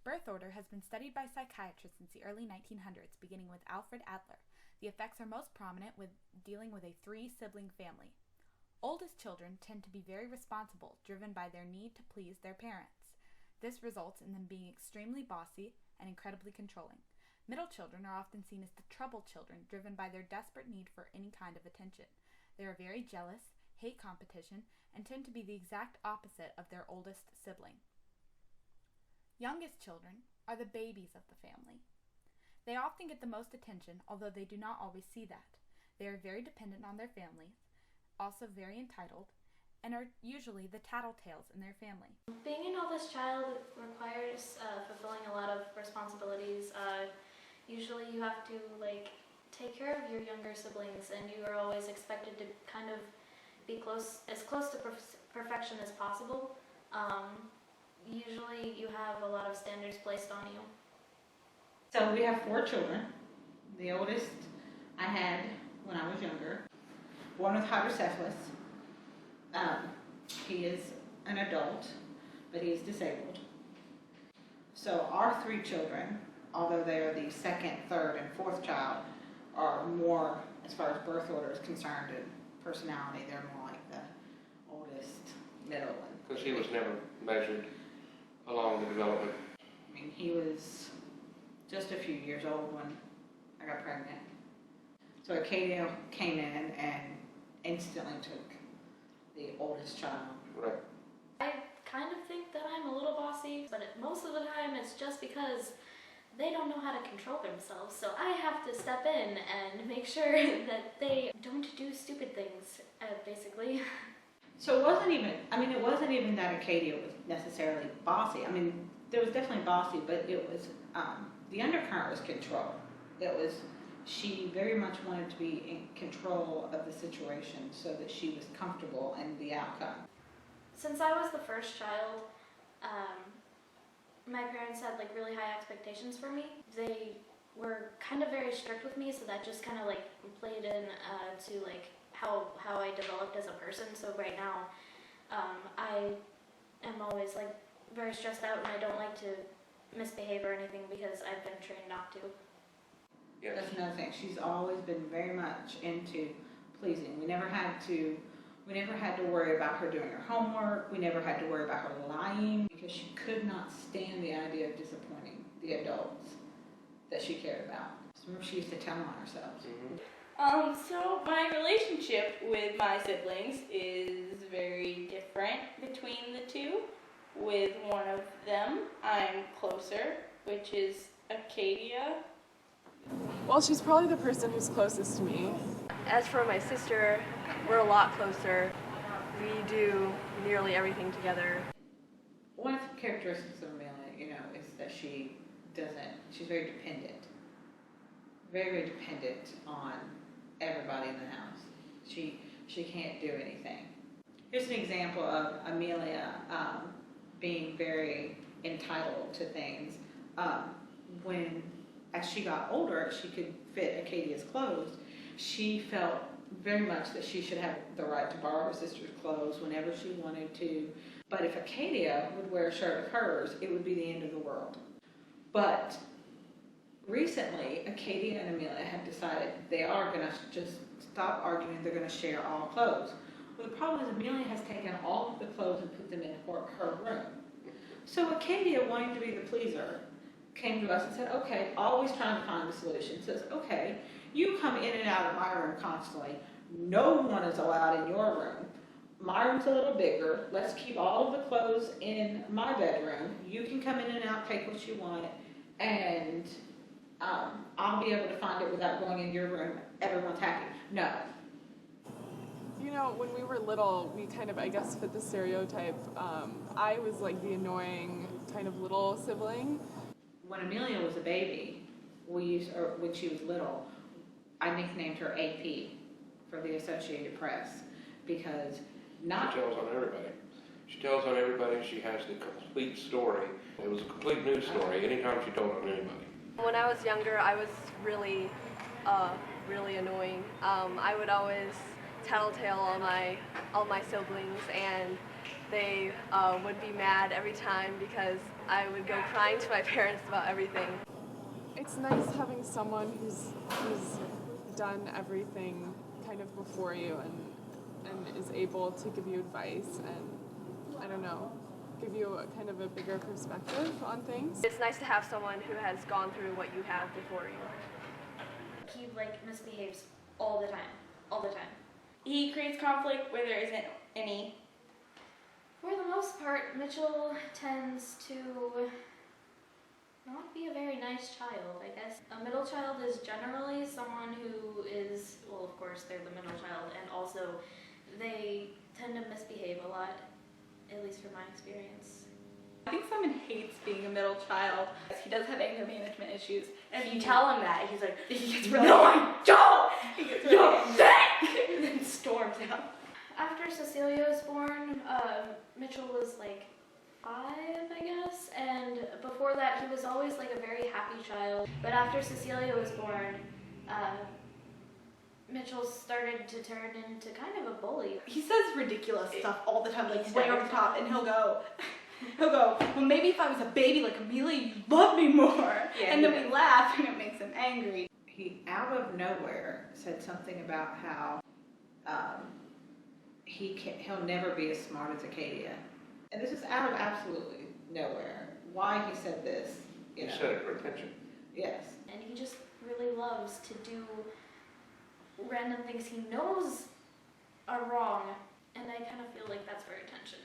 Birth order has been studied by psychiatrists since the early 1900s, beginning with Alfred Adler. The effects are most prominent with dealing with a three-sibling family. Oldest children tend to be very responsible, driven by their need to please their parents. This results in them being extremely bossy and incredibly controlling. Middle children are often seen as the troubled children, driven by their desperate need for any kind of attention. They are very jealous, hate competition, and tend to be the exact opposite of their oldest sibling. Youngest children are the babies of the family. They often get the most attention, although they do not always see that. They are very dependent on their families, also very entitled, and are usually the tattletales in their family. Being an oldest child requires fulfilling a lot of responsibilities. Usually you have to take care of your younger siblings, and you are always expected to kind of be as close to perfection as possible. Usually you have a lot of standards placed on you. So we have 4 children. The oldest I had when I was younger, born with hydrocephalus. He is an adult, but he is disabled. So our 3 children, although they are the second, third, and fourth child, are more, as far as birth order is concerned, and personality, they're more like the oldest, middle, and because he was never measured along the development. I mean, he was just a few years old when I got pregnant. So Acadia came in and instantly took the oldest child. Right. I kind of think that I'm a little bossy, but most of the time it's just because they don't know how to control themselves. So I have to step in and make sure that they don't do stupid things, basically. So it wasn't even that Acadia was necessarily bossy. I mean, there was definitely bossy, but it was, the undercurrent was control. She very much wanted to be in control of the situation so that she was comfortable in the outcome. Since I was the first child, my parents had really high expectations for me. They were kind of very strict with me, so that just kind of played in to how I developed as a person. So right now, I am always very stressed out, and I don't like to misbehave or anything because I've been trained not to. Yes. That's another thing. She's always been very much into pleasing. We never had to worry about her doing her homework. We never had to worry about her lying because she could not stand the idea of disappointing the adults that she cared about. So remember, she used to tell on herself. Mm-hmm. So my relationship with my siblings is very different between the two. With one of them, I'm closer, which is Acadia. Well, she's probably the person who's closest to me. As for my sister, we're a lot closer. We do nearly everything together. One of the characteristics of Amelia, is that she's very dependent. Very, very dependent on everybody in the house. She can't do anything. Here's an example of Amelia being very entitled to things. As she got older, she could fit Acadia's clothes. She felt very much that she should have the right to borrow her sister's clothes whenever she wanted to. But if Acadia would wear a shirt of hers, it would be the end of the world. But recently, Acadia and Amelia have decided they are going to just stop arguing. They're going to share all clothes. Well, the problem is Amelia has taken all of the clothes and put them in her room. So Acadia, wanting to be the pleaser, came to us and said, okay, always trying to find a solution, says, okay, you come in and out of my room constantly. No one is allowed in your room. My room's a little bigger. Let's keep all of the clothes in my bedroom. You can come in and out, take what you want, and I'll be able to find it without going in your room. Everyone's happy. No. When we were little, we kind of, I guess, fit the stereotype. I was the annoying kind of little sibling. When Amelia was a baby, when she was little, I nicknamed her AP for the Associated Press because She tells on everybody. She tells on everybody. She has the complete story. It was a complete news story anytime she told on anybody. When I was younger, I was really annoying. I would always tattletale all my siblings, and they would be mad every time because I would go crying to my parents about everything. It's nice having someone who's done everything kind of before you and is able to give you advice and, I don't know, give you a kind of a bigger perspective on things. It's nice to have someone who has gone through what you have before you. He like misbehaves all the time, all the time. He creates conflict where there isn't any. For the most part, Mitchell tends to not be a very nice child, I guess. A middle child is generally someone who is, well, of course, they're the middle child, and also they tend to misbehave a lot, at least from my experience. I think Simon hates being a middle child. He does have anger management issues. And if you tell him that, he's like, he gets really no, I don't! He gets really angry and then storms out. After Cecilia was born, Mitchell was like 5, I guess, and before that he was always like a very happy child. But after Cecilia was born, Mitchell started to turn into kind of a bully. He says ridiculous stuff all the time, like way over the top, and he'll go, well, maybe if I was a baby like Amelia, you'd love me more. Yeah, and then we laugh, and it makes him angry. He, out of nowhere, said something about how he'll never be as smart as Acadia. And this is out of absolutely nowhere. Why he said this, He said it for attention. Yes. And he just really loves to do random things he knows are wrong, and I kind of feel like that's for attention.